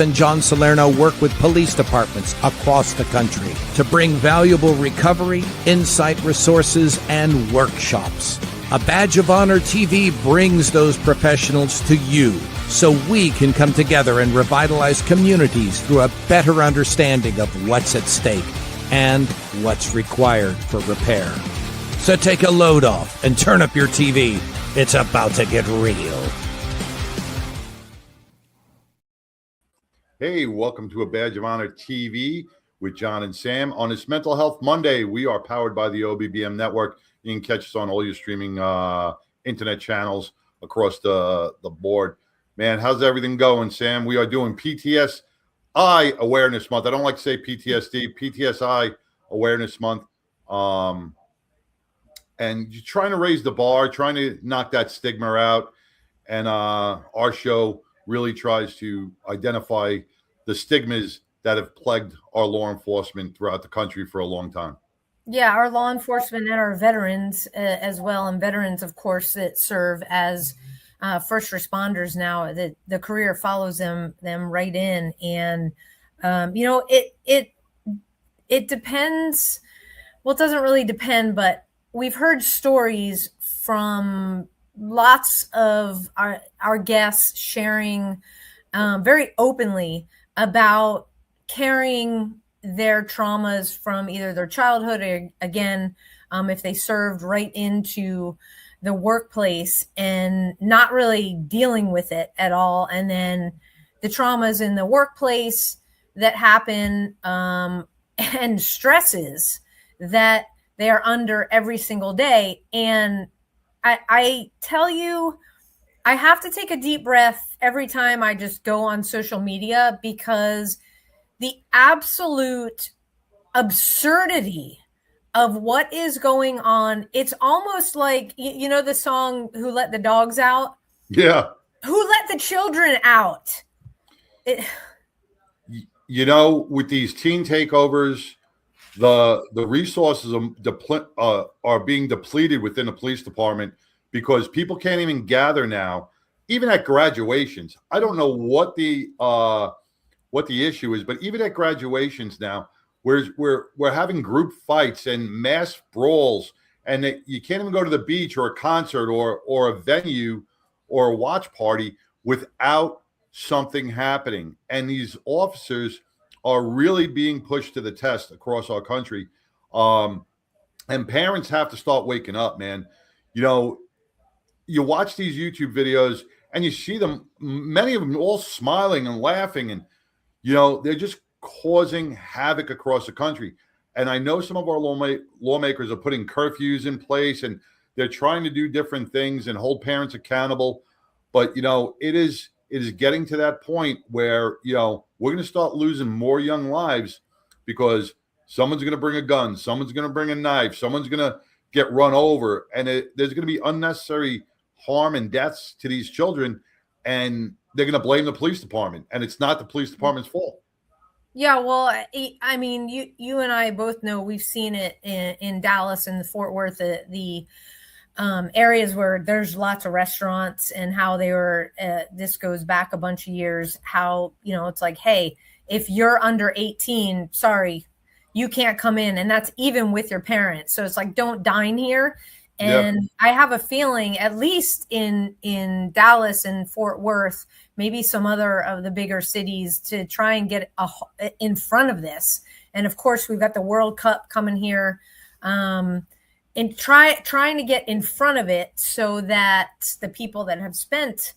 and John Salerno work with police departments across the country to bring valuable recovery, insight resources, and workshops. A Badge of Honor TV brings those professionals to you so we can come together and revitalize communities through a better understanding of what's at stake and what's required for repair. So take a load off and turn up your TV. It's about to get real. Hey, welcome to A Badge of Honor TV with John and Sam. On this Mental Health Monday, we are powered by the OBBM Network. You can catch us on all your streaming internet channels across the board. Man, how's everything going, Sam? We are doing PTSI Awareness Month. I don't like to say PTSD, PTSI Awareness Month. And you're trying to raise the bar, trying to knock that stigma out. And our show really tries to identify the stigmas that have plagued our law enforcement throughout the country for a long time. Yeah, our law enforcement and our veterans as well. And veterans, of course, that serve as first responders now, that the career follows them right in. And, it depends. Well, it doesn't really depend, but we've heard stories from lots of our guests sharing very openly about carrying their traumas from either their childhood or, again, if they served, right into the workplace and not really dealing with it at all. And then the traumas in the workplace that happen and stresses that they are under every single day. And I tell you, I have to take a deep breath every time I just go on social media, because the absolute absurdity of what is going on, it's almost like, you know, the song, Who Let the Dogs Out? Yeah. Who let the children out? You know, with these teen takeovers, the resources are being depleted within the police department because people can't even gather now, even at graduations. I don't know what the issue is, but even at graduations now, we're having group fights and mass brawls, and you can't even go to the beach or a concert or a venue or a watch party without something happening. And these officers are really being pushed to the test across our country. And parents have to start waking up, man. You know, you watch these YouTube videos and you see them, many of them all smiling and laughing, and, you know, they're just causing havoc across the country. And I know some of our lawmakers are putting curfews in place, and they're trying to do different things and hold parents accountable. But, you know, it is getting to that point where, you know, we're going to start losing more young lives because someone's going to bring a gun, someone's going to bring a knife, someone's going to get run over, and there's going to be unnecessary harm and deaths to these children, and they're going to blame the police department, and it's not the police department's fault. Yeah, well, I mean, you and I both know, we've seen it in Dallas and the Fort Worth, the areas where there's lots of restaurants, and how they were, this goes back a bunch of years, how, you know, it's like, hey, if you're under 18, sorry, you can't come in. And that's even with your parents. So it's like, don't dine here. And yep. I have a feeling, at least in Dallas and Fort Worth, maybe some other of the bigger cities, to try and get in front of this. And of course, we've got the World Cup coming here. And trying to get in front of it so that the people that have spent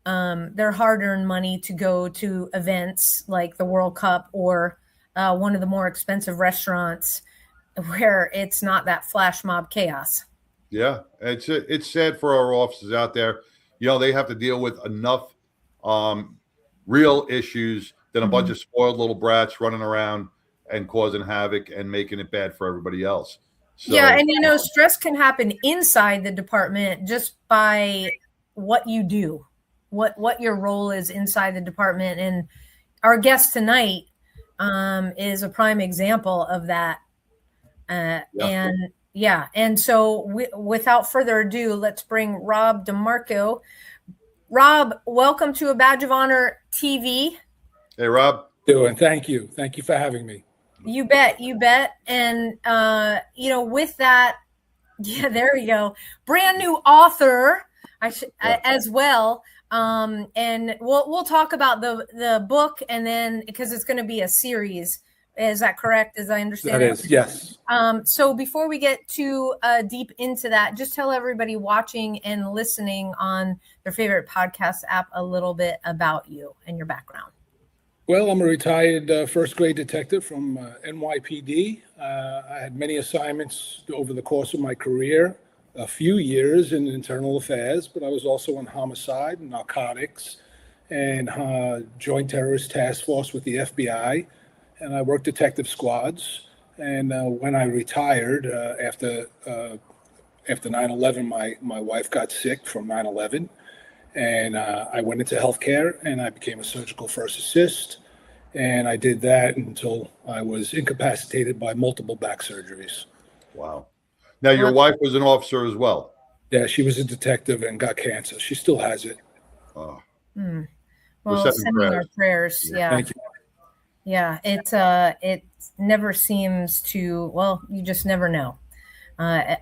their hard-earned money to go to events like the World Cup or one of the more expensive restaurants, where it's not that flash mob chaos. Yeah, it's sad for our officers out there. You know, they have to deal with enough real issues than a bunch of spoiled little brats running around and causing havoc and making it bad for everybody else. So, yeah, and, you know, stress can happen inside the department just by what you do, what your role is inside the department. And our guest tonight is a prime example of that. And so without further ado, let's bring Rob DeMarco. Rob, welcome to A Badge of Honor TV. Hey, Rob. Doing. Thank you for having me. You bet. And with that, yeah, there we go. Brand new author, as well. And we'll talk about the book, and then because it's going to be a series. Is that correct? As I understand That is, yes. So before we get too deep into that, just tell everybody watching and listening on their favorite podcast app a little bit about you and your background. Well, I'm a retired first grade detective from NYPD. I had many assignments over the course of my career, a few years in internal affairs, but I was also in homicide and narcotics and joint terrorist task force with the FBI. And I worked detective squads. And when I retired after 9/11, my wife got sick from 9/11. And I went into healthcare and I became a surgical first assist. And I did that until I was incapacitated by multiple back surgeries. Wow. Now, your wife was an officer as well. Yeah, she was a detective and got cancer. She still has it. Oh. Well, sending our prayers. Yeah. Thank you. Yeah, it never seems to, well, you just never know.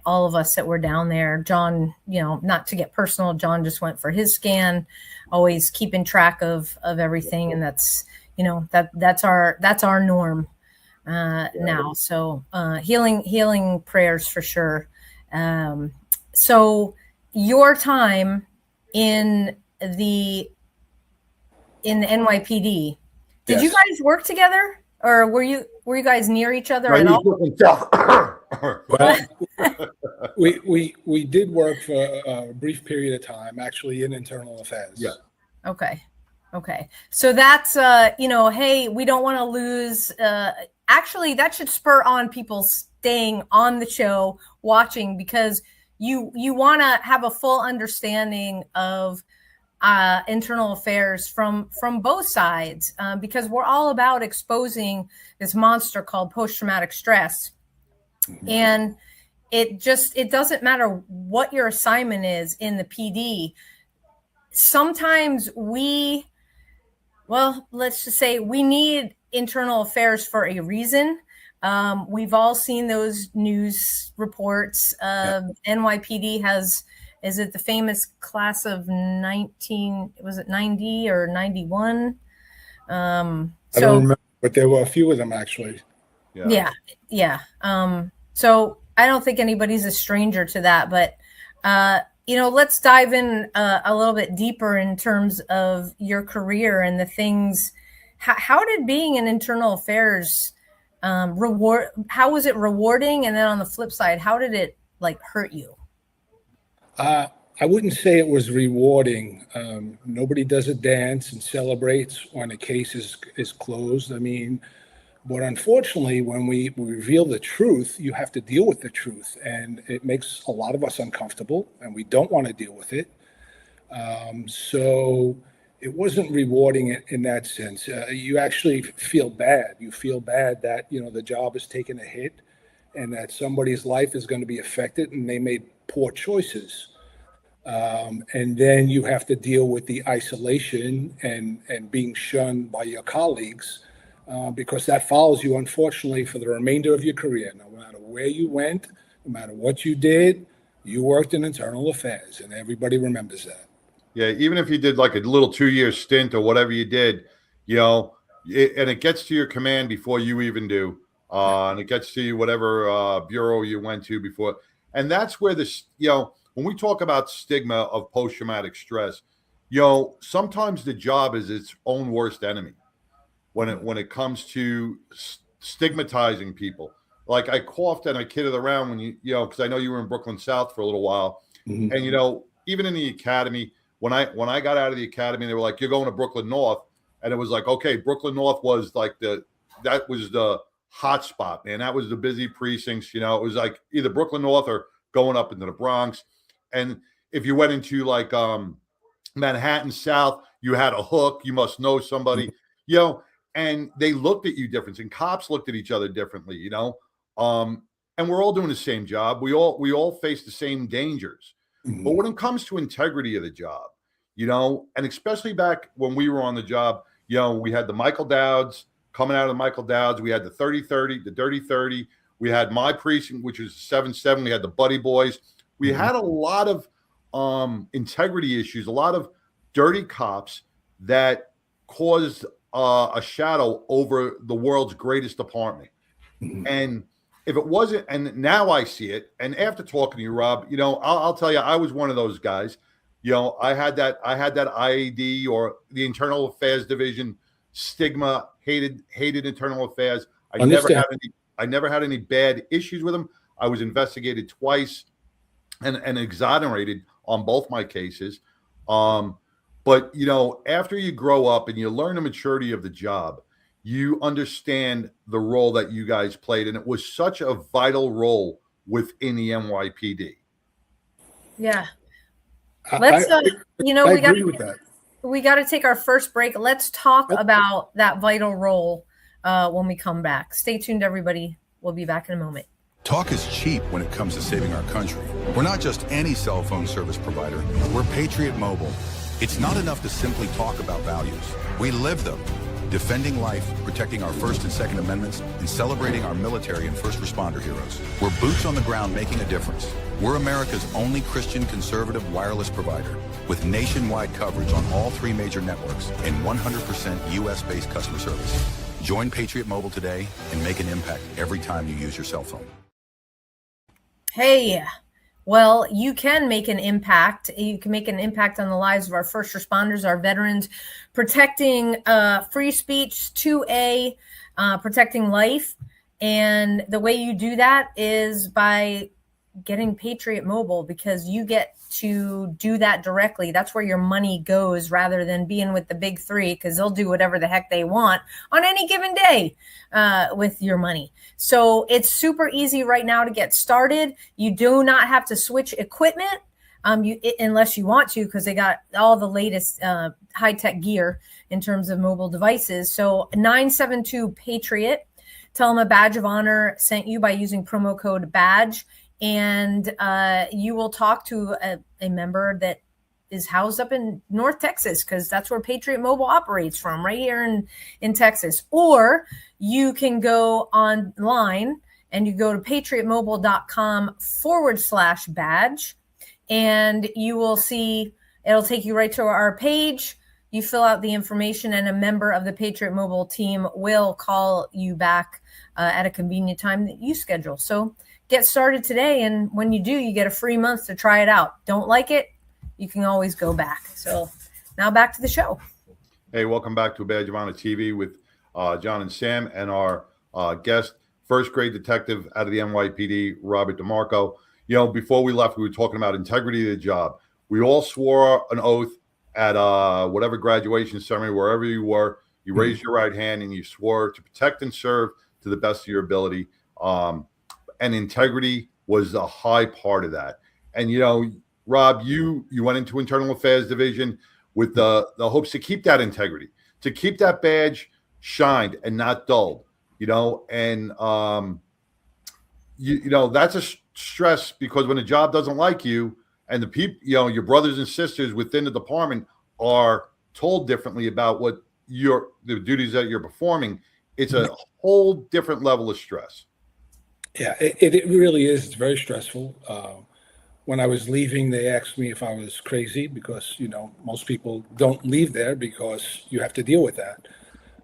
All of us that were down there, John, not to get personal, John just went for his scan, always keeping track of everything. And that's, that's our norm now. So healing prayers for sure. So your time in the NYPD, did you guys work together, or were you guys near each other at all? Well, we did work for a brief period of time, actually, in internal affairs. Yeah. Okay. So that's hey, we don't want to lose. Actually, that should spur on people staying on the show, watching, because you want to have a full understanding of internal affairs from both sides, because we're all about exposing this monster called post-traumatic stress. Mm-hmm. And it doesn't matter what your assignment is in the PD. Sometimes let's just say we need internal affairs for a reason. We've all seen those news reports. NYPD has, is it the famous class of 90 or 91? I don't remember, but there were a few of them actually. Yeah. So I don't think anybody's a stranger to that, but let's dive in a little bit deeper in terms of your career and the things. How did being in internal affairs how was it rewarding? And then on the flip side, how did it hurt you? I wouldn't say it was rewarding. Nobody does a dance and celebrates when a case is closed. I mean, but unfortunately, when we reveal the truth, you have to deal with the truth. And it makes a lot of us uncomfortable, and we don't want to deal with it. So it wasn't rewarding in that sense. You actually feel bad. You feel bad that, the job is taking a hit and that somebody's life is going to be affected and they made poor choices. And then you have to deal with the isolation and being shunned by your colleagues, because that follows you, unfortunately, for the remainder of your career. No matter where you went, no matter what you did, you worked in internal affairs, and everybody remembers that. Yeah, even if you did like a little 2-year stint or whatever you did, and it gets to your command before you even do, and it gets to you whatever bureau you went to before. And that's where this, when we talk about stigma of post-traumatic stress, sometimes the job is its own worst enemy when it comes to stigmatizing people. Like I coughed and I kidded around when because I know you were in Brooklyn South for a little while, mm-hmm. And even in the academy, when I got out of the academy, they were like, "You're going to Brooklyn North," and it was like, okay, Brooklyn North was like that was the hot spot, man. That was the busy precincts. It was like either Brooklyn North or going up into the Bronx. And if you went into like Manhattan South, you had a hook. You must know somebody, and they looked at you different, and cops looked at each other differently, and we're all doing the same job. We all face the same dangers. Mm-hmm. But when it comes to integrity of the job, and especially back when we were on the job, we had the Michael Dowds coming out of the Michael Dowds. We had the 30-30, the Dirty 30. We had my precinct, which was 7-7. We had the Buddy Boys. We had a lot of integrity issues, a lot of dirty cops that caused a shadow over the world's greatest department. And if it wasn't, and now I see it, and after talking to you, Rob, I'll tell you, I was one of those guys. I had that IAD or the Internal Affairs Division stigma, hated Internal Affairs. I never had any bad issues with them. I was investigated twice and exonerated on both my cases. But after you grow up and you learn the maturity of the job, you understand the role that you guys played, and it was such a vital role within the NYPD. Yeah. Let's we got to take our first break. Let's talk about that vital role when we come back. Stay tuned, everybody. We'll be back in a moment. Talk is cheap when it comes to saving our country. We're not just any cell phone service provider. We're Patriot Mobile. It's not enough to simply talk about values. We live them. Defending life, protecting our First and Second Amendments, and celebrating our military and first responder heroes. We're boots on the ground making a difference. We're America's only Christian conservative wireless provider with nationwide coverage on all 3 major networks and 100% US-based customer service. Join Patriot Mobile today and make an impact every time you use your cell phone. Hey, well, you can make an impact. You can make an impact on the lives of our first responders, our veterans, protecting free speech, 2A, protecting life. And the way you do that is by getting Patriot Mobile, because you get to do that directly. That's where your money goes rather than being with the big 3, because they'll do whatever the heck they want on any given day with your money. So it's super easy right now to get started. You do not have to switch equipment unless you want to, because they got all the latest high-tech gear in terms of mobile devices. So 972-PATRIOT. Tell them a Badge of Honor sent you by using promo code BADGE. And you will talk to a member that is housed up in North Texas, because that's where Patriot Mobile operates from, right here in Texas. Or you can go online and you go to patriotmobile.com/badge, and you will see, it'll take you right to our page. You fill out the information, and a member of the Patriot Mobile team will call you back at a convenient time that you schedule. So get started today, and when you do, you get a free month to try it out. Don't like it, you can always go back. So now back to the show. Hey, welcome back to Badge of Honor TV with John and Sam, and our guest, first grade detective out of the NYPD, Robert DeMarco. Before we left, we were talking about integrity of the job. We all swore an oath at whatever graduation ceremony, wherever you were. You raised your right hand and you swore to protect and serve to the best of your ability. And integrity was a high part of that. And, Rob, you went into Internal Affairs Division with the hopes to keep that integrity, to keep that badge shined and not dulled, and, that's a stress, because when a job doesn't like you and the people, your brothers and sisters within the department are told differently about what the duties that you're performing, it's a whole different level of stress. Yeah, it really is. It's very stressful. When I was leaving, they asked me if I was crazy, because, most people don't leave there because you have to deal with that.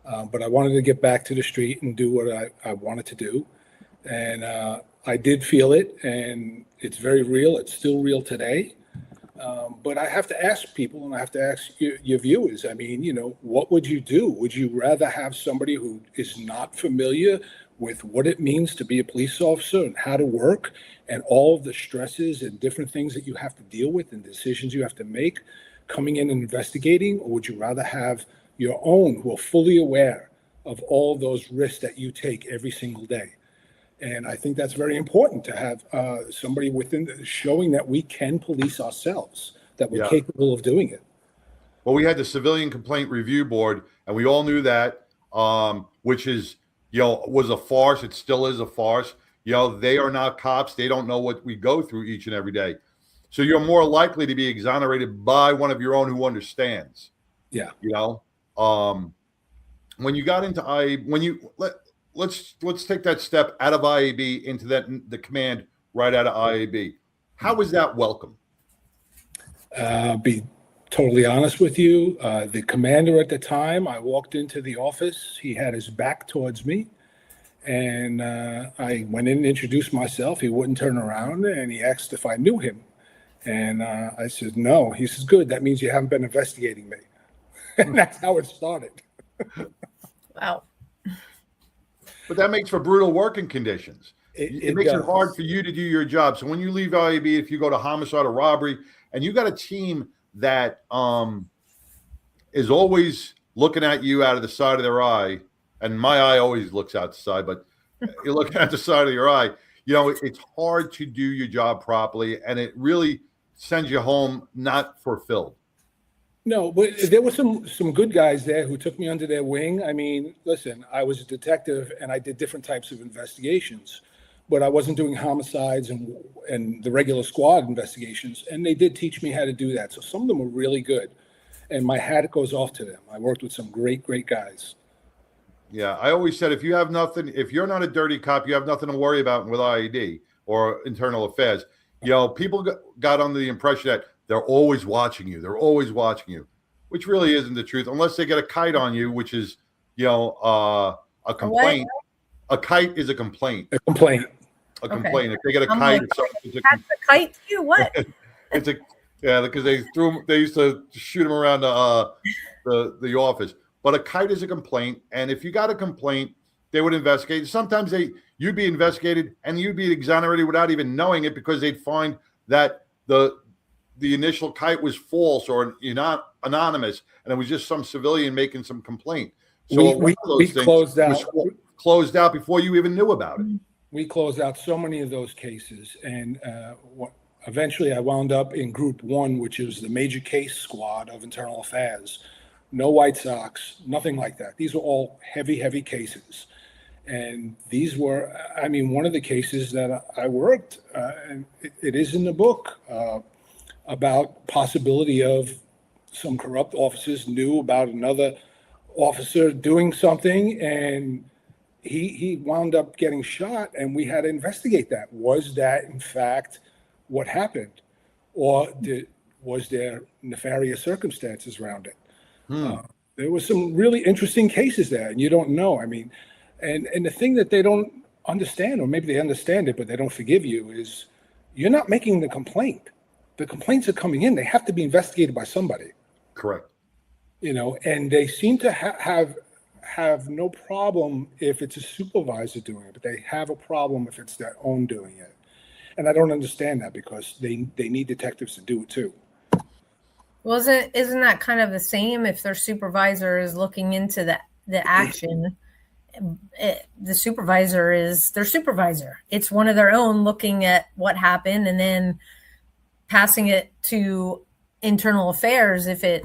But I wanted to get back to the street and do what I wanted to do. And I did feel it, and it's very real. It's still real today. But I have to ask people, and I have to ask your viewers, what would you do? Would you rather have somebody who is not familiar with what it means to be a police officer and how to work and all of the stresses and different things that you have to deal with and decisions you have to make coming in and investigating? Or would you rather have your own who are fully aware of all those risks that you take every single day? And I think that's very important to have somebody showing that we can police ourselves, that we're capable of doing it. Well, we had the Civilian Complaint Review Board, and we all knew that, which is, was a farce. It still is a farce. They are not cops. They don't know what we go through each and every day. So you're more likely to be exonerated by one of your own who understands. Yeah. when you got into let's take that step out of IAB into the command right out of IAB. How was that welcome? Be totally honest with you, the commander at the time, I walked into the office, he had his back towards me, and I went in and introduced myself. He wouldn't turn around, and he asked if I knew him. And I said, no. He says, good, that means you haven't been investigating me. And that's how it started. Wow. But that makes for brutal working conditions. It makes it hard for you to do your job. So when you leave IAB, if you go to homicide or robbery, and you got a team that is always looking at you out of the side of their eye, and my eye always looks out the side, but you're looking at the side of your eye, it's hard to do your job properly, and it really sends you home not fulfilled. No, but there were some good guys there who took me under their wing. I mean, listen, I was a detective and I did different types of investigations, but I wasn't doing homicides and the regular squad investigations. And they did teach me how to do that. So some of them were really good. And my hat goes off to them. I worked with some great, great guys. Yeah, I always said, if you're not a dirty cop, you have nothing to worry about with IED or internal affairs. People got under the impression that they're always watching you. They're always watching you, which really isn't the truth, unless they get a kite on you, which is, a complaint. A kite is a complaint. A complaint. A complaint. If they get a kite, like, that's a kite too. What? Because they used to shoot them around the office. But a kite is a complaint, and if you got a complaint, they would investigate. Sometimes you'd be investigated and you'd be exonerated without even knowing it, because they'd find that the initial kite was false or not anonymous, and it was just some civilian making some complaint. So we closed out before you even knew about it. We closed out so many of those cases, and eventually I wound up in Group 1, which is the major case squad of internal affairs. No White Sox, nothing like that. These were all heavy, heavy cases. And these were, one of the cases that I worked, and it is in the book, about possibility of some corrupt officers knew about another officer doing something, and he wound up getting shot, and we had to investigate that. Was that, in fact, what happened? Or was there nefarious circumstances around it? There were some really interesting cases there, and you don't know. And the thing that they don't understand, or maybe they understand it, but they don't forgive you, is you're not making the complaint. The complaints are coming in. They have to be investigated by somebody. Correct. And they seem to have no problem if it's a supervisor doing it, but they have a problem if it's their own doing it. And I don't understand that, because they need detectives to do it too. Well, isn't that kind of the same if their supervisor is looking into the action? The supervisor is their supervisor. It's one of their own looking at what happened and then passing it to internal affairs if it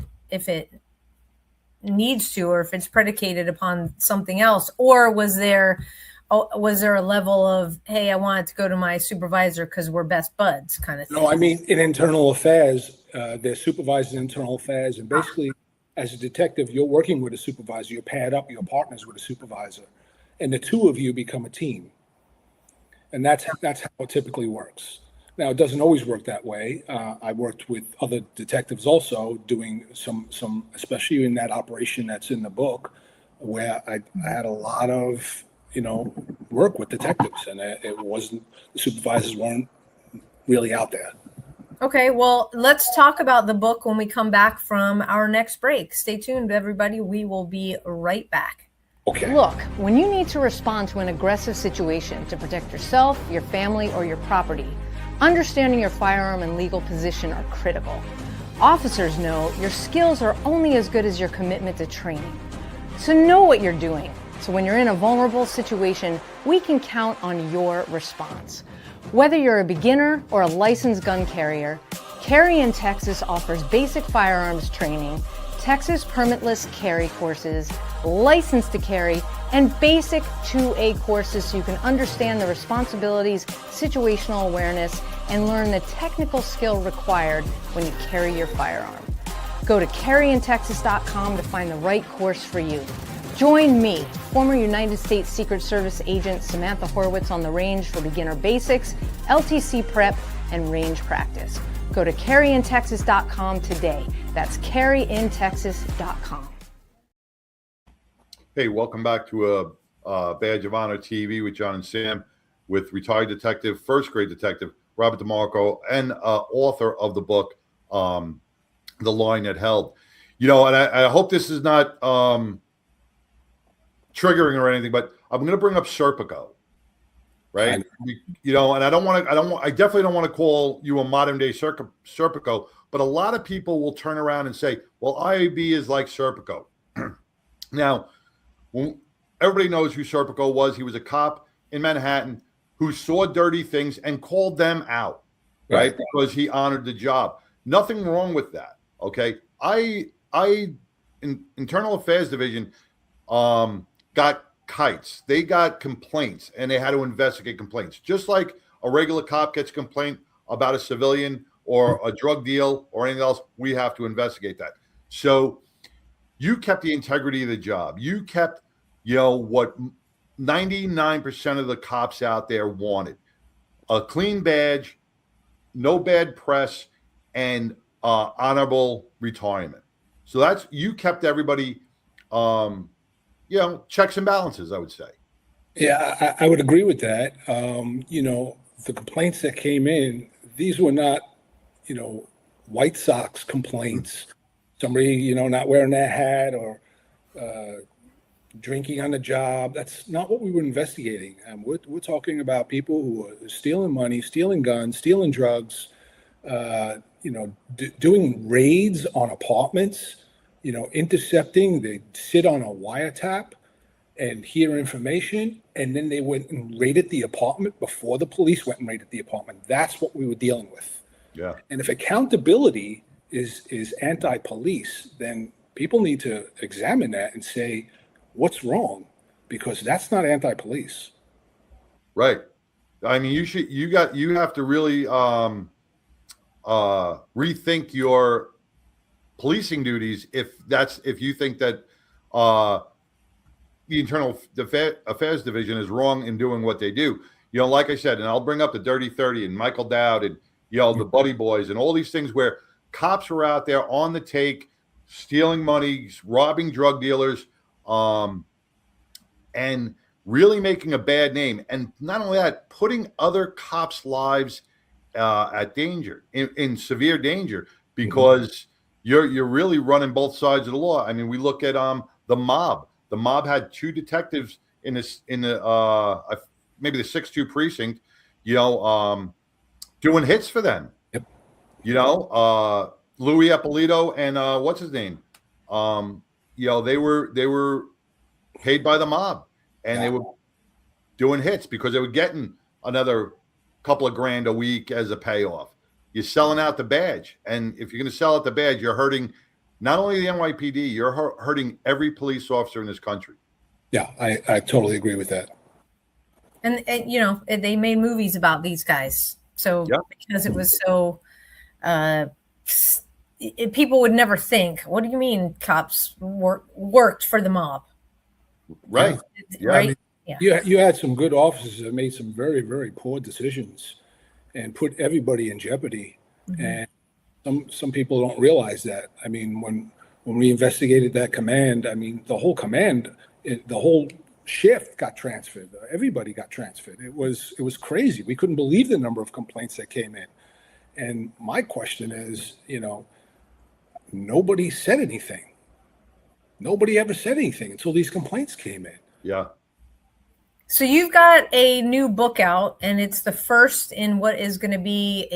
needs to, or if it's predicated upon something else. Or was there a level of, hey, I want it to go to my supervisor because we're best buds kind of thing? No, in internal affairs, they're supervisors in internal affairs, and basically as a detective, you're working with a supervisor, you're paired up, you're partners with a supervisor, and the two of you become a team. And that's how it typically works. Now, it doesn't always work that way. I worked with other detectives also doing some, especially in that operation that's in the book, where I had a lot of, work with detectives, and it wasn't, the supervisors weren't really out there. Okay, well, let's talk about the book when we come back from our next break. Stay tuned, everybody. We will be right back. Okay. Look, when you need to respond to an aggressive situation to protect yourself, your family, or your property, understanding your firearm and legal position are critical. Officers know your skills are only as good as your commitment to training. So know what you're doing. So when you're in a vulnerable situation, we can count on your response. Whether you're a beginner or a licensed gun carrier, Carry in Texas offers basic firearms training, Texas permitless carry courses, license to carry, and basic 2A courses so you can understand the responsibilities, situational awareness, and learn the technical skill required when you carry your firearm. Go to carryintexas.com to find the right course for you. Join me, former United States Secret Service agent Samantha Horwitz, on the range for beginner basics, LTC prep, and range practice. Go to carryintexas.com today. That's carryintexas.com. Hey, welcome back to a Badge of Honor TV with John and Sam, with retired detective, first grade detective Robert DeMarco, and author of the book, The Line That Held. You know, and I hope this is not triggering or anything, but I'm going to bring up Serpico, right? You know, and I definitely don't want to call you a modern day Serpico, but a lot of people will turn around and say, well, IAB is like Serpico. Now, everybody knows who Serpico was. He was a cop in Manhattan who saw dirty things and called them out, right? Because he honored the job. Nothing wrong with that. Okay. Internal Affairs Division got kites. They got complaints, and they had to investigate complaints. Just like a regular cop gets a complaint about a civilian or a drug deal or anything else, we have to investigate that. So you kept the integrity of the job. You kept, you know, what 99% of the cops out there wanted: a clean badge, no bad press, and honorable retirement. So that's, you kept everybody, you know, checks and balances, I would say. Yeah, I would agree with that. You know, the complaints that came in, these were not, you know, White Sox complaints. Somebody, you know, not wearing their hat or drinking on the job. That's not what we were investigating. We're talking about people who are stealing money, stealing guns, stealing drugs, you know, doing raids on apartments, you know, intercepting. They sit on a wiretap and hear information, and then they went and raided the apartment before the police went and raided the apartment. That's what we were dealing with. Yeah. And if accountability is anti-police, then people need to examine that and say, what's wrong? Because that's not anti-police. Right. I mean, you have to really rethink your policing duties if you think that the Internal Affairs Division is wrong in doing what they do. You know, like I said, and I'll bring up the Dirty 30 and Michael Dowd and, you know, the Buddy Boys and all these things where cops were out there on the take, stealing money, robbing drug dealers, and really making a bad name. And not only that, putting other cops' lives at danger, in severe danger, because you're really running both sides of the law. I mean, we look at the mob. The mob had two detectives in the maybe the 6-2 precinct, you know, doing hits for them. Yep. You know, Louis Eppolito and what's his name? You know, they were paid by the mob, and they were doing hits because they were getting another couple of grand a week as a payoff. You're selling out the badge, and if you're going to sell out the badge, you're hurting not only the NYPD, you're hurting every police officer in this country. Yeah, I totally agree with that. And you know, they made movies about these guys. So because it was so, people would never think, what do you mean cops worked for the mob? Right. Yeah. Right. I mean, you had some good officers that made some very, very poor decisions and put everybody in jeopardy. And some people don't realize that. I mean, when we investigated that command, I mean, the whole command, the whole shift got transferred. Everybody got transferred. It was crazy. We couldn't believe the number of complaints that came in. And my question is, you know, nobody said anything. Nobody ever said anything until these complaints came in. Yeah. So you've got a new book out, and it's the first in what is going to be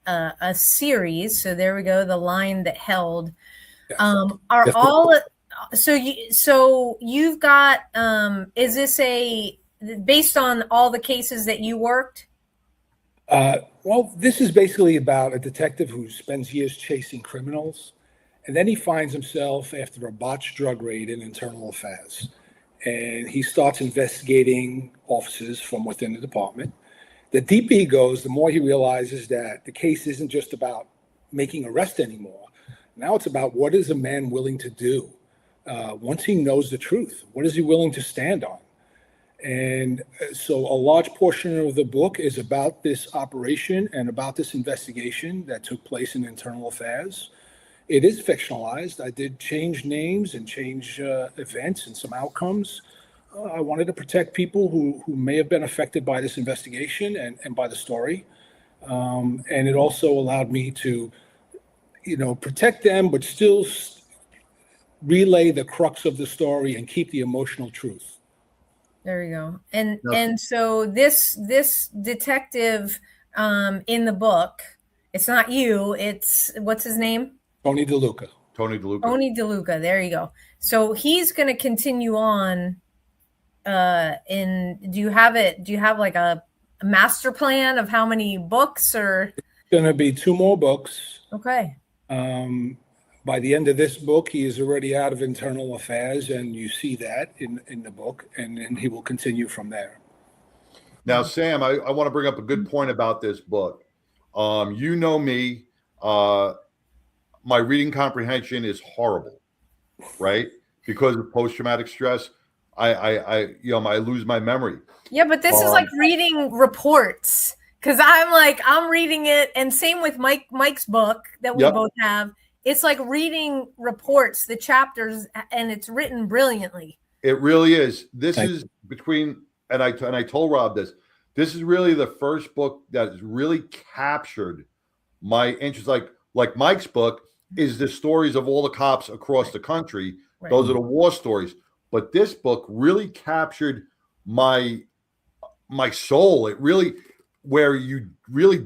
a series. So there we go, The Line That Held. Yes. So you've got is this based on all the cases that you worked? Well, this is basically about a detective who spends years chasing criminals, and then he finds himself after a botched drug raid in Internal Affairs. And he starts investigating officers from within the department. The deeper he goes, the more he realizes that the case isn't just about making arrests anymore. Now it's about what is a man willing to do once he knows the truth? What is he willing to stand on? And so a large portion of the book is about this operation and about this investigation that took place in Internal Affairs. It is fictionalized. I did change names and change events and some outcomes. I wanted to protect people who may have been affected by this investigation and by the story. And it also allowed me to, protect them, but still relay the crux of the story and keep the emotional truth. There you go. And so this detective in the book, it's not you, it's what's his name? Tony DeLuca. There you go. So he's going to continue on do you have like a master plan of how many books or? It's going to be 2 more books. Okay. By the end of this book, he is already out of Internal Affairs, and you see that in the book, and then he will continue from there. Now, Sam, I want to bring up a good point about this book. You know me, my reading comprehension is horrible, right? Because of post-traumatic stress, I lose my memory. Yeah, but this is like reading reports, because I'm reading it, and same with Mike's book that we both have. It's like reading reports, the chapters, and it's written brilliantly. It really is. This is between, and I told Rob this. This is really the first book that has really captured my interest. Like Mike's book is the stories of all the cops across the country. Right. Those are the war stories. But this book really captured my soul. It really, where you really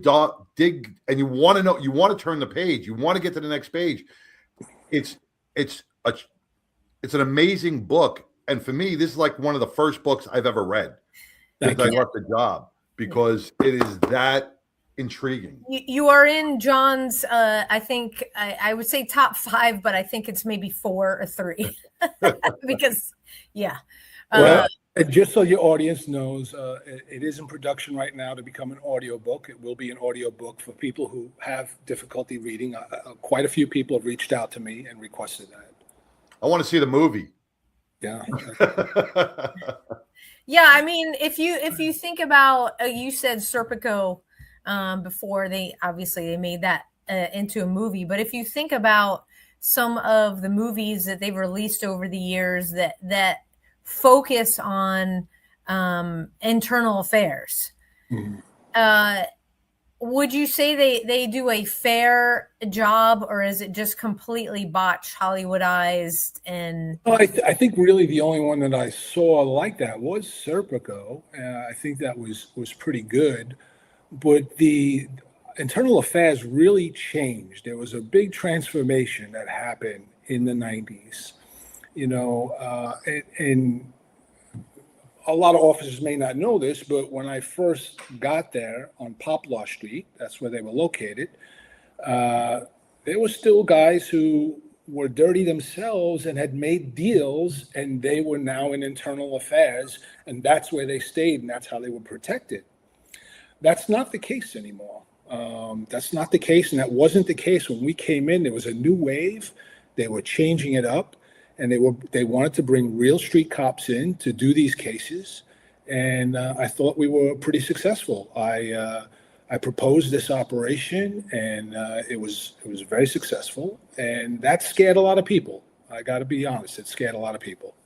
dig and you want to know, you want to turn the page, you want to get to the next page. It's an amazing book, and for me, this is like one of the first books I've ever read since I left the job, because it is that intriguing. You are in John's, I think I would say top 5, but I think it's maybe 4 or 3 because well, just so your audience knows, it is in production right now to become an audiobook. It will be an audiobook for people who have difficulty reading. Quite a few people have reached out to me and requested that. I want to see the movie. Yeah. Yeah, I mean, if you think about, you said Serpico before, they made that into a movie. But if you think about some of the movies that they've released over the years that focus on internal affairs, would you say they do a fair job, or is it just completely botched, Hollywoodized? And I think really the only one that I saw like that was Serpico. I think that was pretty good, but the internal affairs really changed. There was a big transformation that happened in the 90s, and a lot of officers may not know this, but when I first got there on Poplar Street, that's where they were located, there were still guys who were dirty themselves and had made deals, and they were now in internal affairs, and that's where they stayed, and that's how they were protected. That's not the case anymore. That's not the case, and that wasn't the case when we came in. There was a new wave. They were changing it up. And they wanted to bring real street cops in to do these cases, and I thought we were pretty successful. I proposed this operation, and it was very successful, and that scared a lot of people. I got to be honest, it scared a lot of people.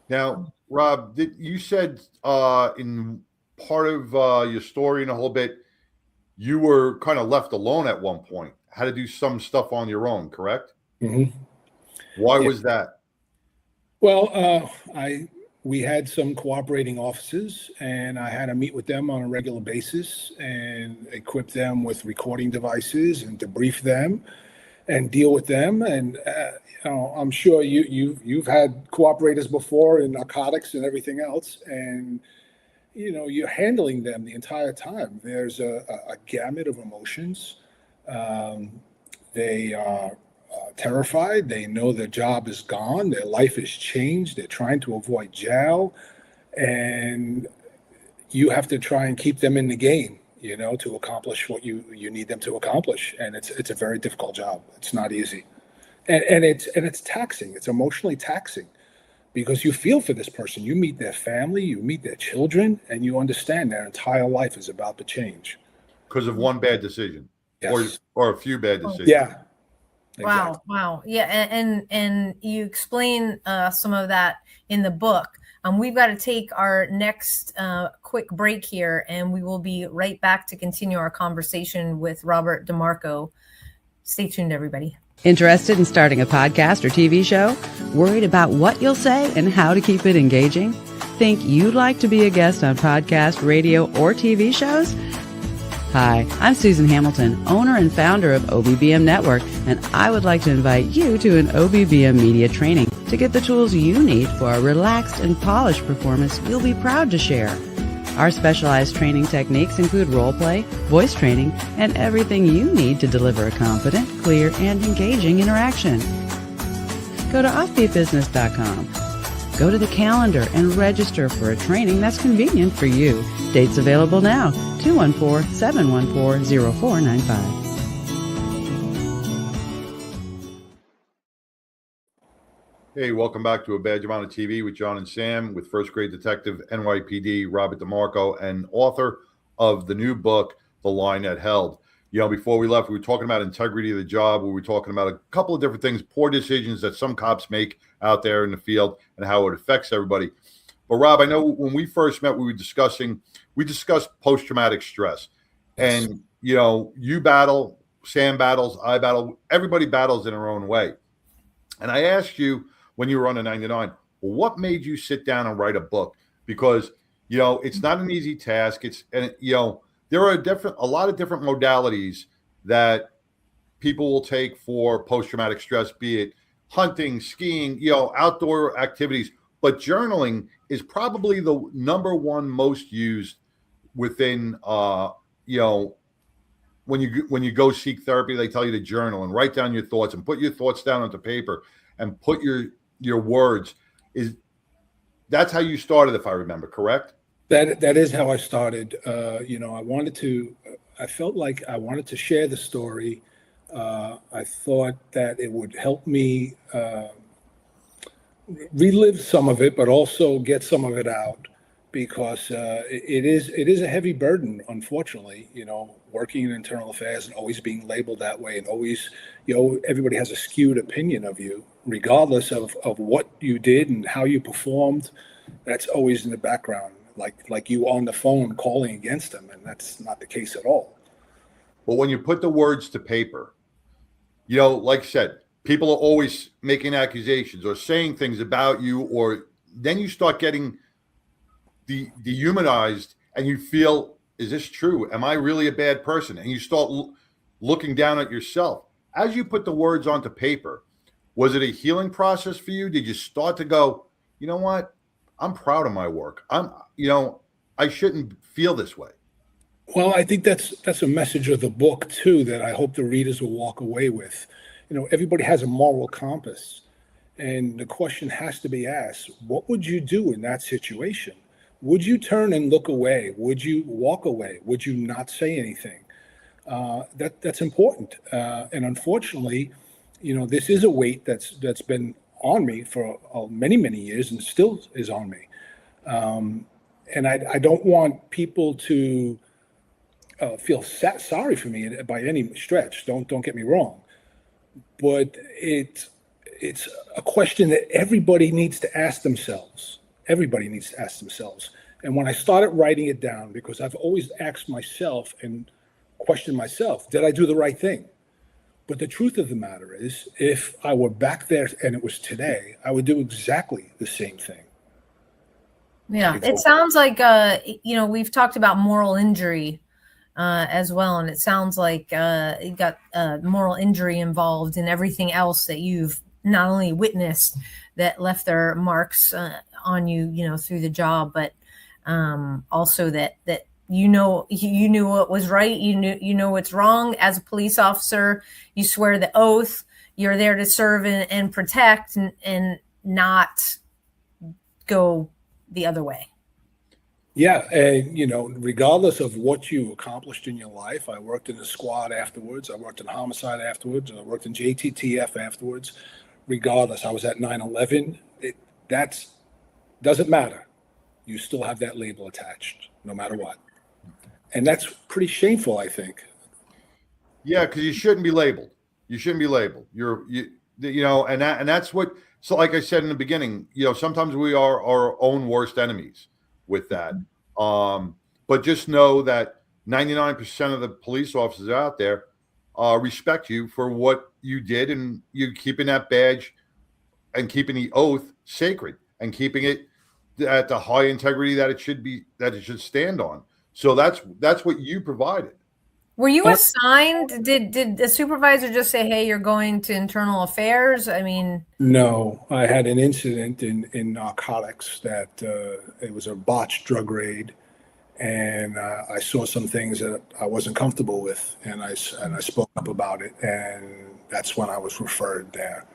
Now, Rob, you said in part of your story and a whole bit, you were kind of left alone at one point, had to do some stuff on your own, correct? Mm-hmm. Why was that? Well, we had some cooperating officers, and I had to meet with them on a regular basis and equip them with recording devices and debrief them and deal with them. And I'm sure you've had cooperators before in narcotics and everything else, and you're handling them the entire time. There's a gamut of emotions. They are terrified. They know their job is gone. Their life has changed. They're trying to avoid jail, and you have to try and keep them in the game, to accomplish what you need them to accomplish. And it's a very difficult job. It's not easy. and it's taxing. It's emotionally taxing because you feel for this person. You meet their family, you meet their children, and you understand their entire life is about to change because of one bad decision, Yes. or a few bad decisions. Yeah. Wow. Wow. Yeah. And you explain some of that in the book. We've got to take our next quick break here, and we will be right back to continue our conversation with Robert DeMarco. Stay tuned, everybody. Interested in starting a podcast or TV show? Worried about what you'll say and how to keep it engaging? Think you'd like to be a guest on podcast, radio, or TV shows? Hi, I'm Susan Hamilton, owner and founder of OBBM Network, and I would like to invite you to an OBBM media training to get the tools you need for a relaxed and polished performance you'll be proud to share. Our specialized training techniques include role play, voice training, and everything you need to deliver a confident, clear, and engaging interaction. Go to offbeatbusiness.com. Go to the calendar and register for a training that's convenient for you. Dates available now, 214-714-0495. Hey, welcome back to A Badge of Honor TV with John and Sam, with first grade detective NYPD Robert DeMarco, and author of the new book, The Line That Held. You know, before we left, we were talking about integrity of the job. We were talking about a couple of different things, poor decisions that some cops make out there in the field and how it affects everybody. But Rob, I know when we first met, we discussed post-traumatic stress. And, you know, you battle, Sam battles, I battle, everybody battles in their own way. And I asked you, when you were on the 99, well, what made you sit down and write a book? Because, you know, it's not an easy task. There are a lot of different modalities that people will take for post-traumatic stress, be it hunting, skiing, outdoor activities. But journaling is probably the number one most used within, when you go seek therapy, they tell you to journal and write down your thoughts and put your thoughts down onto paper and put your words. That's how you started, if I remember, correct? That is how I started. I felt like I wanted to share the story. I thought that it would help me relive some of it, but also get some of it out, because it is a heavy burden, unfortunately, working in internal affairs and always being labeled that way, and always, everybody has a skewed opinion of you, regardless of what you did and how you performed. That's always in the background, like you on the phone calling against them, and that's not the case at all. But when you put the words to paper, like I said, people are always making accusations or saying things about you, or then you start getting dehumanized and you feel, is this true? Am I really a bad person? And you start looking down at yourself. As you put the words onto paper, was it a healing process for you? Did you start to go, you know what? I'm proud of my work. I shouldn't feel this way. Well, I think that's a message of the book too, that I hope the readers will walk away with. Everybody has a moral compass, and the question has to be asked, what would you do in that situation? Would you turn and look away? Would you walk away? Would you not say anything? That's important. And unfortunately, this is a weight that's been on me for many, many years, and still is on me. And I don't want people to feel sorry for me by any stretch. Don't get me wrong, but it's a question that everybody needs to ask themselves. Everybody needs to ask themselves. And when I started writing it down, because I've always asked myself and questioned myself, did I do the right thing? But the truth of the matter is, if I were back there and it was today, I would do exactly the same thing. Yeah, it sounds like, we've talked about moral injury as well. And it sounds like you got moral injury involved in everything else that you've not only witnessed that left their marks on you, through the job, but also that you knew what was right. You know what's wrong. As a police officer, you swear the oath. You're there to serve and protect, and not go the other way. Yeah, and regardless of what you accomplished in your life, I worked in the squad afterwards. I worked in homicide afterwards. I worked in JTTF afterwards. Regardless, I was at 9/11. That doesn't matter. You still have that label attached, no matter what, and that's pretty shameful, I think. Yeah, because you shouldn't be labeled. You shouldn't be labeled. And that's what. So, like I said in the beginning, sometimes we are our own worst enemies with that. But just know that 99% of the police officers out there respect you for what you did, and you keeping that badge and keeping the oath sacred and keeping it at the high integrity that it should stand on. So that's what you provided. Were you assigned? Did the supervisor just say, "Hey, you're going to internal affairs"? I mean, no. I had an incident in narcotics that it was a botched drug raid, and I saw some things that I wasn't comfortable with, and I spoke up about it, and that's when I was referred there.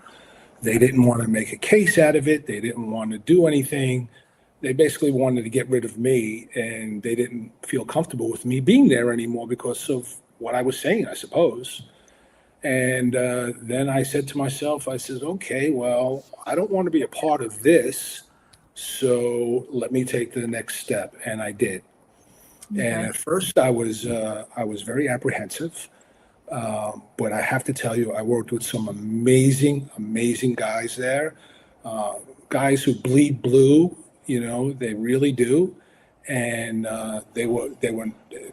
They didn't want to make a case out of it. They didn't want to do anything. They basically wanted to get rid of me, and they didn't feel comfortable with me being there anymore because of what I was saying, I suppose. And then I said to myself, I said, okay, well, I don't want to be a part of this, so let me take the next step, and I did. Okay. And at first I was very apprehensive, but I have to tell you, I worked with some amazing guys there, guys who bleed blue. They really do. And they were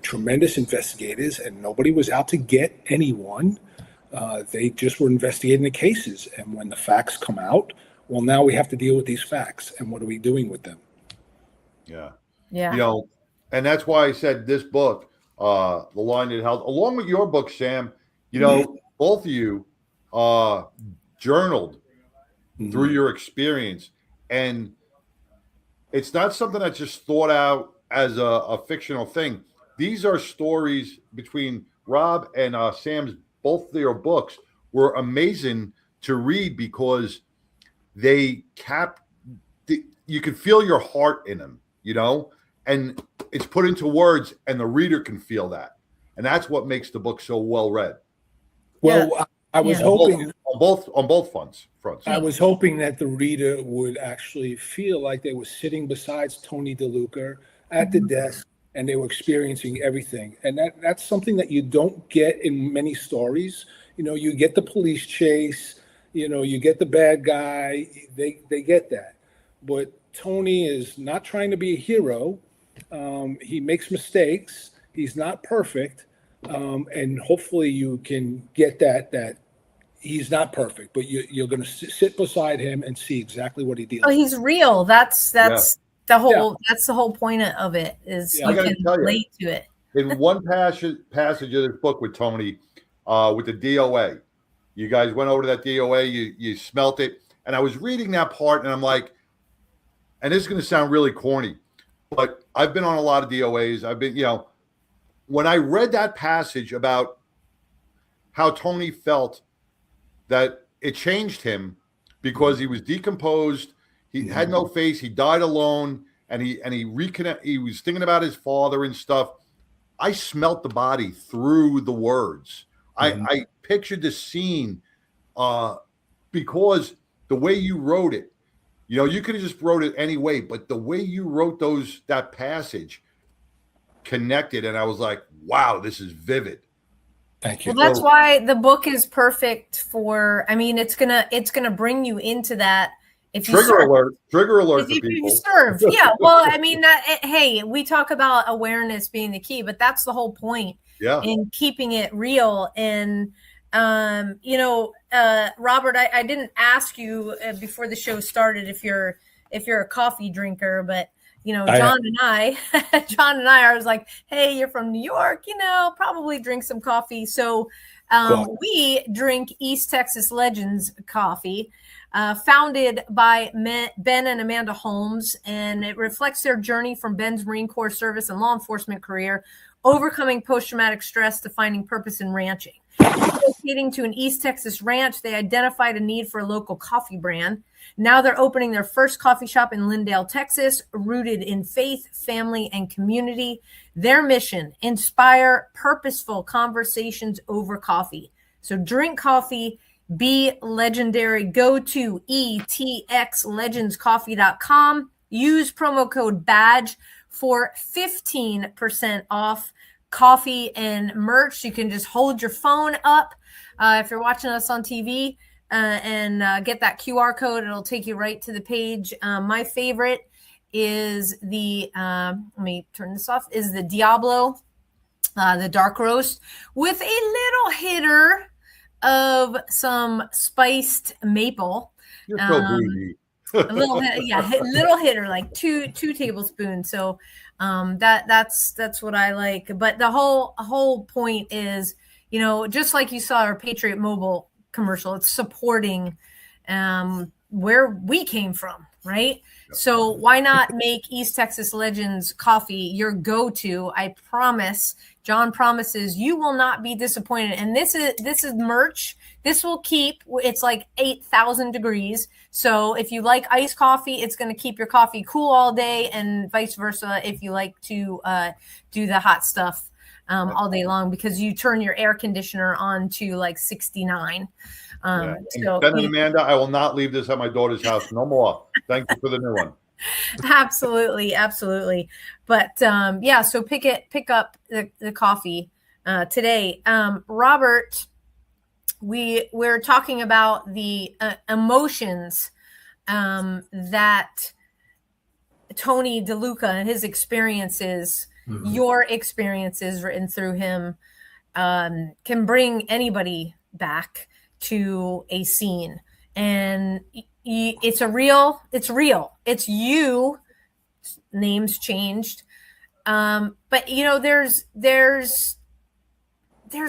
tremendous investigators, and nobody was out to get anyone. They just were investigating the cases. And when the facts come out, well, now we have to deal with these facts. And what are we doing with them? Yeah. Yeah. And that's why I said this book, The Line That Held, along with your book, Sam, both of you journaled through your experience. And it's not something that's just thought out as a fictional thing. These are stories between Rob and Sam's. Both their books were amazing to read because you could feel your heart in them, and it's put into words, and the reader can feel that. And that's what makes the book so well read. Well, yeah. I was hoping on both fronts. I was hoping that the reader would actually feel like they were sitting beside Tony DeLuca at the desk, and they were experiencing everything. And that's something that you don't get in many stories. You get the police chase, you get the bad guy. They get that. But Tony is not trying to be a hero. He makes mistakes. He's not perfect. And hopefully you can get that he's not perfect, but you're going to sit beside him and see exactly what he deals with. He's real. That's the whole point of it is you can relate to it. In one passage of this book with Tony, with the DOA, you guys went over to that DOA, you smelt it. And I was reading that part and I'm like, and this is going to sound really corny, but I've been on a lot of DOAs. I've been, when I read that passage about how Tony felt that it changed him because he was decomposed, he had no face, he died alone, and he was thinking about his father and stuff. I smelt the body through the words. I pictured the scene because the way you wrote it, you could have just wrote it any way, but the way you wrote that passage connected, and I was like, wow, this is vivid. Thank you. Well, that's why the book is perfect for. I mean, it's gonna bring you into that. If you trigger alert for if people. You serve, yeah. Well, I mean, hey, we talk about awareness being the key, but that's the whole point. Yeah. In keeping it real, and Robert, I didn't ask you before the show started if you're a coffee drinker, but. John and I, I was like, hey, you're from New York, probably drink some coffee. So we drink East Texas Legends coffee, founded by Ben and Amanda Holmes. And it reflects their journey from Ben's Marine Corps service and law enforcement career, overcoming post-traumatic stress to finding purpose in ranching. Relocating to an East Texas ranch, they identified a need for a local coffee brand. Now they're opening their first coffee shop in Lindale, Texas, rooted in faith, family, and community. Their mission: inspire purposeful conversations over coffee. So drink coffee, be legendary. Go to etxlegendscoffee.com. Use promo code BADGE for 15% off coffee and merch. You can just hold your phone up if you're watching us on TV and get that QR code. It'll take you right to the page. My favorite is the, let me turn this off, is the Diablo, the dark roast with a little hitter of some spiced maple. You're so bougie. A little little hitter, like two tablespoons. So that's what I like. But the whole point is, you know, just like you saw our Patriot Mobile commercial, it's supporting where we came from, right? Yep. So why not make East Texas Legends coffee your go-to? I promise, John promises, you will not be disappointed. And this is merch. This will keep, it's like 8,000 degrees. So if you like iced coffee, it's going to keep your coffee cool all day, and vice versa if you like to do the hot stuff all day long, because you turn your air conditioner on to like 69. So Ben and Amanda, I will not leave this at my daughter's house no more. Thank you for the new one. Absolutely. But so pick up the coffee today. Robert, we're talking about the emotions that Tony DeLuca and his experiences, your experiences written through him, can bring anybody back to a scene. And it's real. It's you. Names changed. But you know, there's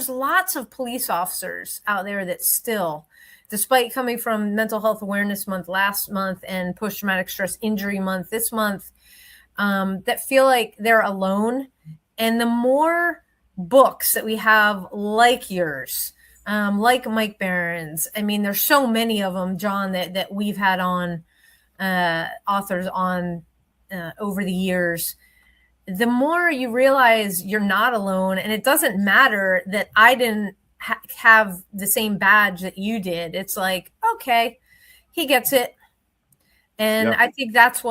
lots of police officers out there that still, despite coming from Mental Health Awareness Month last month and Post-Traumatic Stress Injury Month this month, that feel like they're alone. And the more books that we have like yours, like Mike Barron's, I mean, there's so many of them, John, that we've had on authors on over the years, the more you realize you're not alone. And it doesn't matter that I didn't have the same badge that you did. It's like, okay, he gets it. And I think that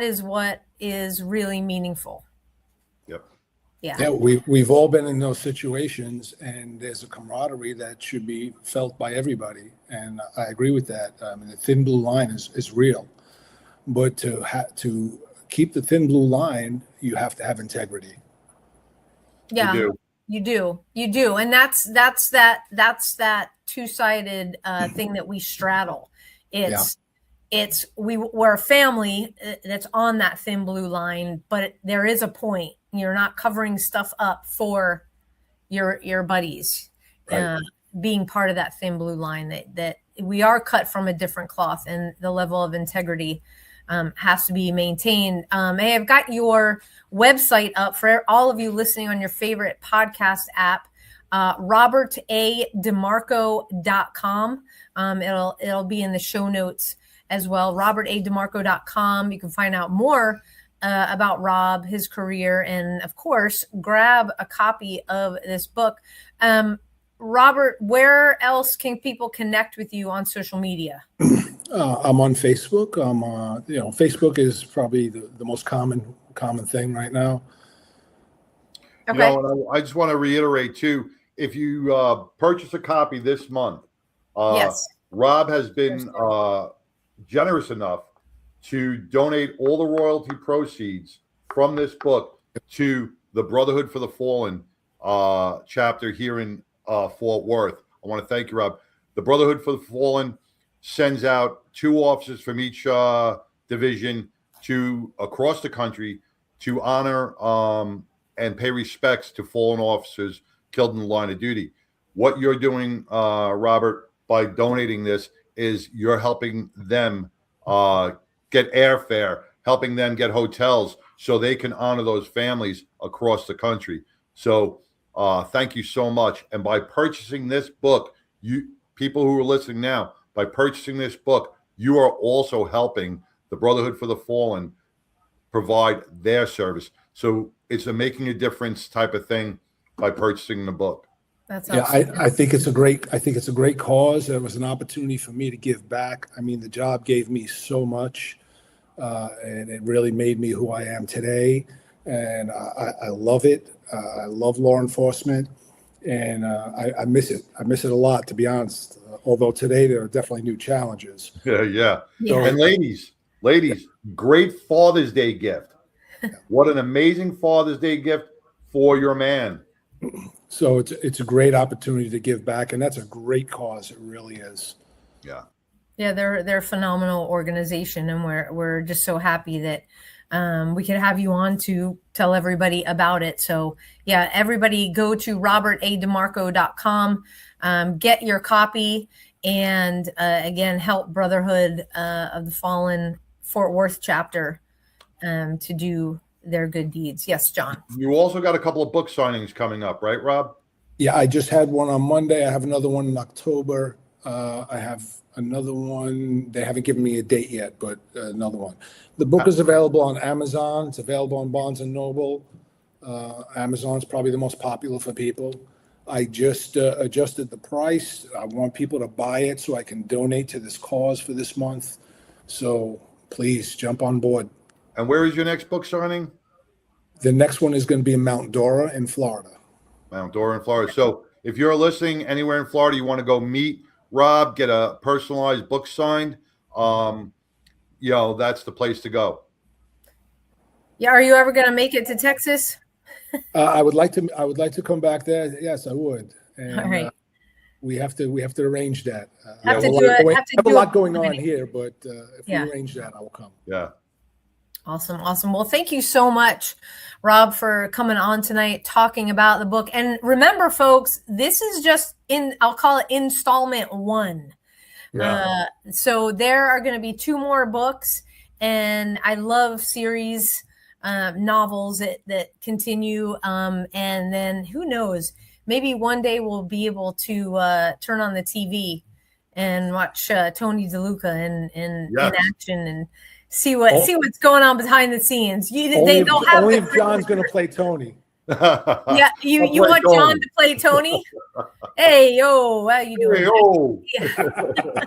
is what is really meaningful. Yeah, we've all been in those situations, and there's a camaraderie that should be felt by everybody. And I agree with that. I mean, the thin blue line is real, but to keep the thin blue line, you have to have integrity. Yeah, you do. And that's that two-sided thing that we straddle. We're a family that's on that thin blue line, but there is a point. You're not covering stuff up for your buddies, right. Being part of that thin blue line, that we are cut from a different cloth, and the level of integrity has to be maintained. Hey, I've got your website up for all of you listening on your favorite podcast app, robertademarco.com. It'll be in the show notes as well, robertademarco.com. You can find out more about Rob, his career, and of course, grab a copy of this book. Robert, where else can people connect with you on social media? I'm on Facebook. Facebook is probably the most common thing right now. Okay. You know, I just want to reiterate too, if you purchase a copy this month, yes, Rob has been generous enough to donate all the royalty proceeds from this book to the Brotherhood for the Fallen chapter here in Fort Worth. I want to thank you, Rob. The Brotherhood for the Fallen sends out 2 officers from each division to across the country to honor and pay respects to fallen officers killed in the line of duty. What you're doing, Robert, by donating this is you're helping them get airfare, helping them get hotels so they can honor those families across the country. So thank you so much. And by purchasing this book, you people who are listening now, by purchasing this book, you are also helping the Brotherhood for the Fallen provide their service. So it's a making a difference type of thing by purchasing the book. That's Yeah, awesome. I think it's a great cause. It was an opportunity for me to give back. I mean, the job gave me so much, and it really made me who I am today. And I love it. I love law enforcement, and I miss it. I miss it a lot, to be honest. Although today there are definitely new challenges. Yeah. Yeah. And ladies, great Father's Day gift. What an amazing Father's Day gift for your man. So it's a great opportunity to give back, and that's a great cause. It really is. Yeah. Yeah, they're a phenomenal organization, and we're just so happy that we could have you on to tell everybody about it. So yeah, everybody go to robertademarco.com, get your copy, and again, help Brotherhood of the Fallen Fort Worth chapter to do their good deeds. Yes, John. You also got a couple of book signings coming up, right, Rob? Yeah, I just had one on Monday. I have another one in October. I have another one. They haven't given me a date yet, but another one. The book is available on Amazon. It's available on Barnes & Noble. Amazon's probably the most popular for people. I just adjusted the price. I want people to buy it so I can donate to this cause for this month. So please jump on board. And where is your next book signing? The next one is going to be in Mount Dora in Florida. Mount Dora in Florida. So if you're listening anywhere in Florida, you want to go meet Rob, get a personalized book signed, that's the place to go. Yeah, are you ever going to make it to Texas? I would like to come back there. Yes, I would. And, all right. We have to arrange that. Have to we do it. have a lot going on here, but if we arrange that, I will come. Yeah. Awesome. Well, thank you so much, Rob, for coming on tonight, talking about the book. And remember, folks, this is just I'll call it installment 1. Yeah. So there are going to be 2 more books, and I love series novels that continue. And then who knows, maybe one day we'll be able to turn on the TV and watch Tony DeLuca in action and see what's going on behind the scenes. They don't have only if John's going to play Tony. Yeah, you want Tony. John to play Tony? Hey, yo, how you doing? Hey, yo. Yeah.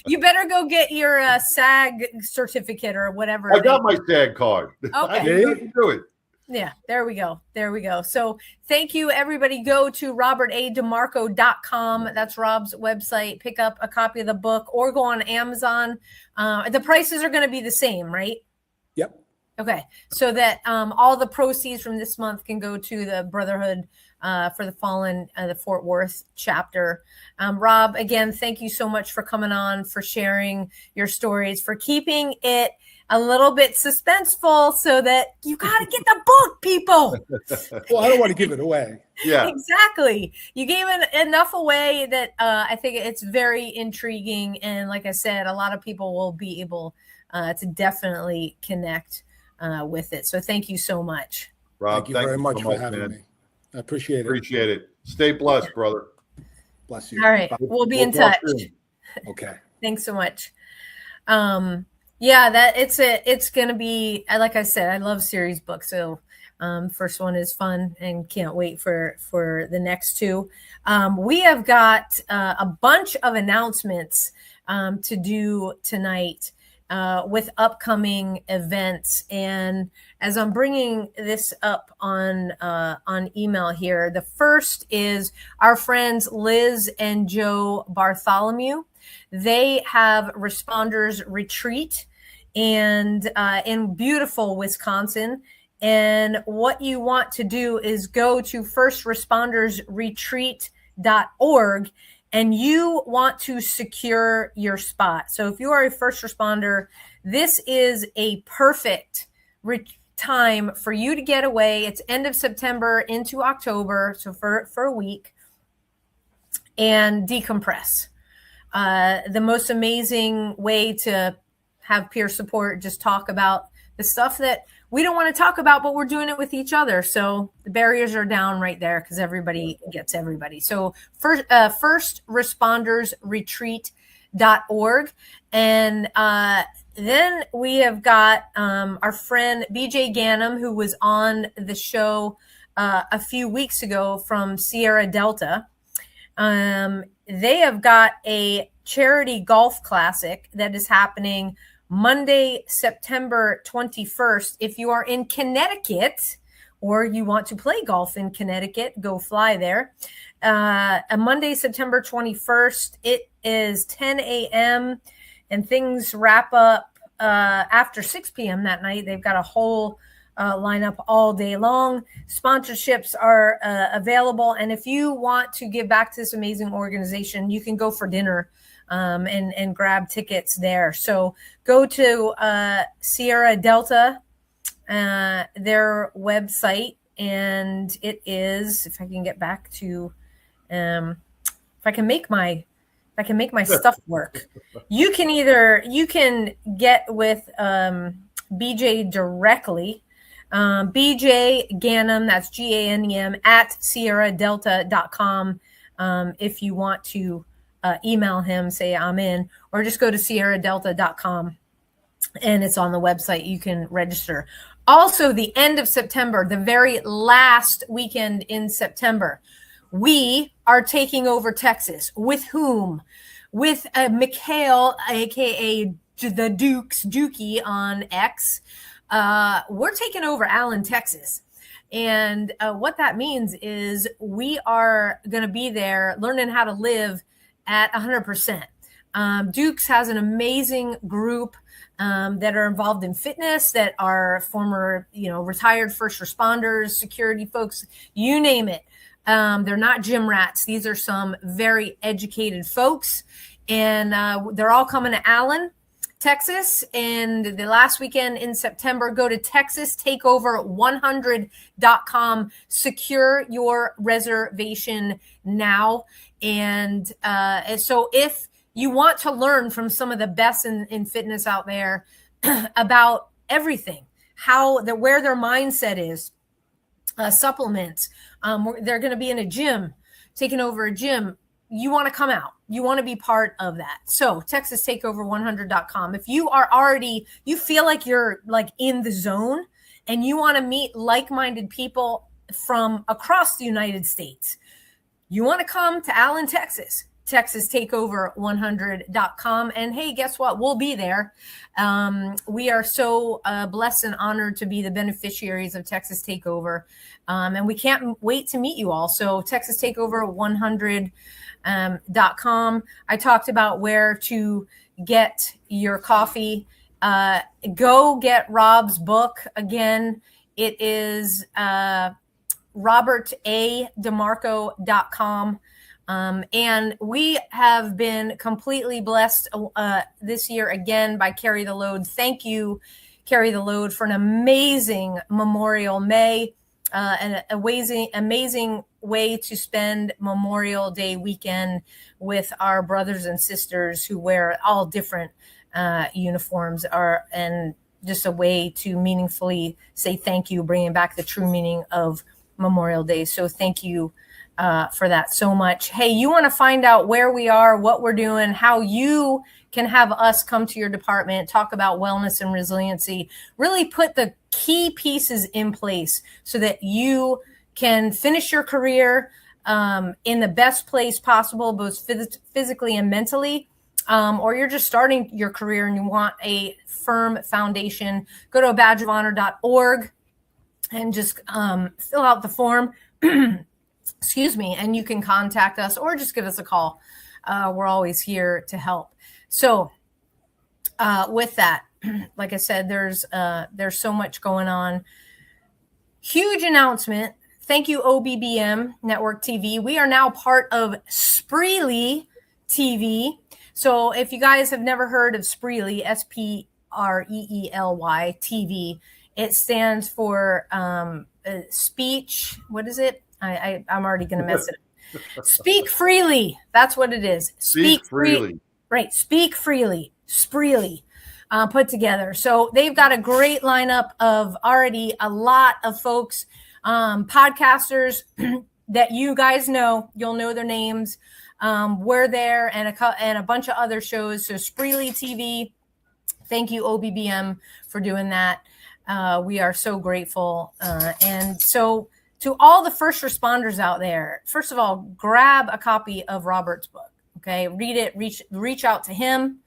You better go get your SAG certificate or whatever. I got my SAG card. Okay. I can do it. Yeah, there we go. So thank you, everybody. Go to robertademarco.com. That's Rob's website. Pick up a copy of the book or go on Amazon. The prices are going to be the same, right? Yep. Okay. So that all the proceeds from this month can go to the Brotherhood for the Fallen, the Fort Worth chapter. Rob, again, thank you so much for coming on, for sharing your stories, for keeping it a little bit suspenseful so that you got to get the book, people. Well, I don't want to give it away. Yeah, exactly. You gave it enough away that I think it's very intriguing. And like I said, a lot of people will be able to definitely connect with it. So thank you so much. Rob, thank you very much so for having me. I appreciate it. Stay blessed, brother. Bless you. All right. We'll be in touch. Okay. Thanks so much. Yeah, it's going to be, like I said, I love series books. So first one is fun and can't wait for the next 2. We have got a bunch of announcements to do tonight with upcoming events. And as I'm bringing this up on email here, the first is our friends Liz and Joe Bartholomew. They have Responders Retreat and in beautiful Wisconsin. And what you want to do is go to firstrespondersretreat.org and you want to secure your spot. So if you are a first responder, this is a perfect time for you to get away. It's end of September into October, so for a week, and decompress. The most amazing way to have peer support, just talk about the stuff that we don't want to talk about, but we're doing it with each other. So the barriers are down right there because everybody gets everybody. So firstrespondersretreat.org. And then we have got our friend BJ Ganem, who was on the show a few weeks ago from Sierra Delta. They have got a charity golf classic that is happening Monday, September 21st. If you are in Connecticut or you want to play golf in Connecticut, go fly there. Monday, September 21st, it is 10 a.m. and things wrap up after 6 p.m. that night. They've got a whole lineup all day long. Sponsorships are available. And if you want to give back to this amazing organization, you can go for dinner and grab tickets there. So go to Sierra Delta, their website, and it is, if I can get back to, if I can make my stuff work, you can get with BJ directly. BJ Ganem, that's GANEM, at sierradelta.com. If you want to email him, say I'm in, or just go to sierradelta.com and it's on the website. You can register. Also, the end of September, the very last weekend in September, we are taking over Texas. With whom? With Mikhail, aka the Dookie on X. We're taking over Allen, Texas. And what that means is we are going to be there learning how to live at 100%. Dukes has an amazing group that are involved in fitness, that are former, retired first responders, security folks, you name it. They're not gym rats. These are some very educated folks. And they're all coming to Allen, Texas, and the last weekend in September. Go to TexasTakeover100.com. Secure your reservation now. And so if you want to learn from some of the best in fitness out there about everything, where their mindset is, supplements, they're going to be in a gym, taking over a gym. You want to come out. You want to be part of that. So TexasTakeover100.com. If you are you feel like you're like in the zone and you want to meet like-minded people from across the United States, you want to come to Allen, Texas, TexasTakeover100.com. And hey, guess what? We'll be there. We are so blessed and honored to be the beneficiaries of Texas Takeover. And we can't wait to meet you all. So TexasTakeover100.com. I talked about where to get your coffee. Go get Rob's book. Again, it is robertademarco.com. And we have been completely blessed this year again by Carry the Load. Thank you, Carry the Load, for an amazing Memorial May, and an amazing way to spend Memorial Day weekend with our brothers and sisters who wear all different uniforms, and just a way to meaningfully say thank you, bringing back the true meaning of Memorial Day. So thank you for that so much. Hey, you want to find out where we are, what we're doing, how you can have us come to your department, talk about wellness and resiliency, really put the key pieces in place so that you can finish your career in the best place possible, both physically and mentally, or you're just starting your career and you want a firm foundation. Go to abadgeofhonor.org and just fill out the form. Excuse me, and you can contact us or just give us a call. We're always here to help. So with that, like I said, there's so much going on. Huge announcement. Thank you, OBBM Network TV. We are now part of Spreely TV. So if you guys have never heard of Spreely, Spreely TV, it stands for speech. What is it? I'm already going to mess it up. Speak freely. That's what it is. Speak freely. Right. Speak freely. Spreely put together. So they've got a great lineup of already a lot of folks, podcasters that you guys know. You'll know their names. We're there, and a bunch of other shows. So Spreely TV, thank you OBBM for doing that. We are so grateful. And so to all the first responders out there, first of all, grab a copy of Robert's book. Okay, read it. Reach out to him,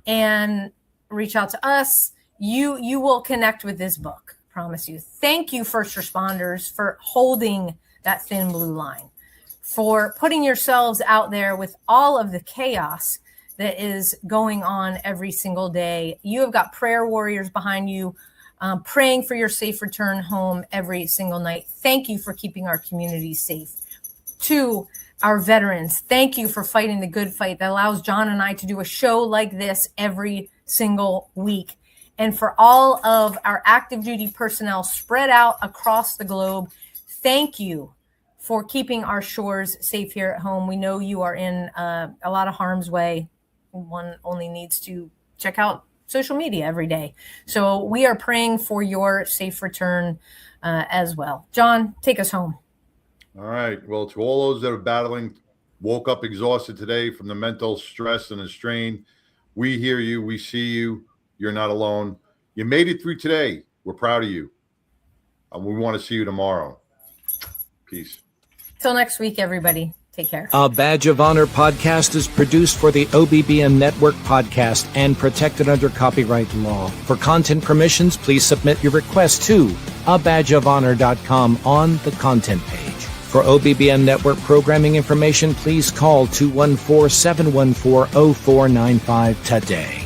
and reach out to us. You will connect with this book. Promise you. Thank you, first responders, for holding that thin blue line, for putting yourselves out there with all of the chaos that is going on every single day. You have got prayer warriors behind you, praying for your safe return home every single night. Thank you for keeping our communities safe. To our veterans, thank you for fighting the good fight that allows John and I to do a show like this every single week. And for all of our active duty personnel spread out across the globe, thank you for keeping our shores safe here at home. We know you are in a lot of harm's way. One only needs to check out social media every day. So we are praying for your safe return as well. John, take us home. All right. Well, to all those that are battling, woke up exhausted today from the mental stress and the strain, we hear you. We see you. You're not alone. You made it through today. We're proud of you. And we want to see you tomorrow. Peace. Till next week, everybody. Take care. A Badge of Honor podcast is produced for the OBBM Network podcast and protected under copyright law. For content permissions, please submit your request to abadgeofhonor.com on the content page. For OBBM Network programming information, please call 214-714-0495 today.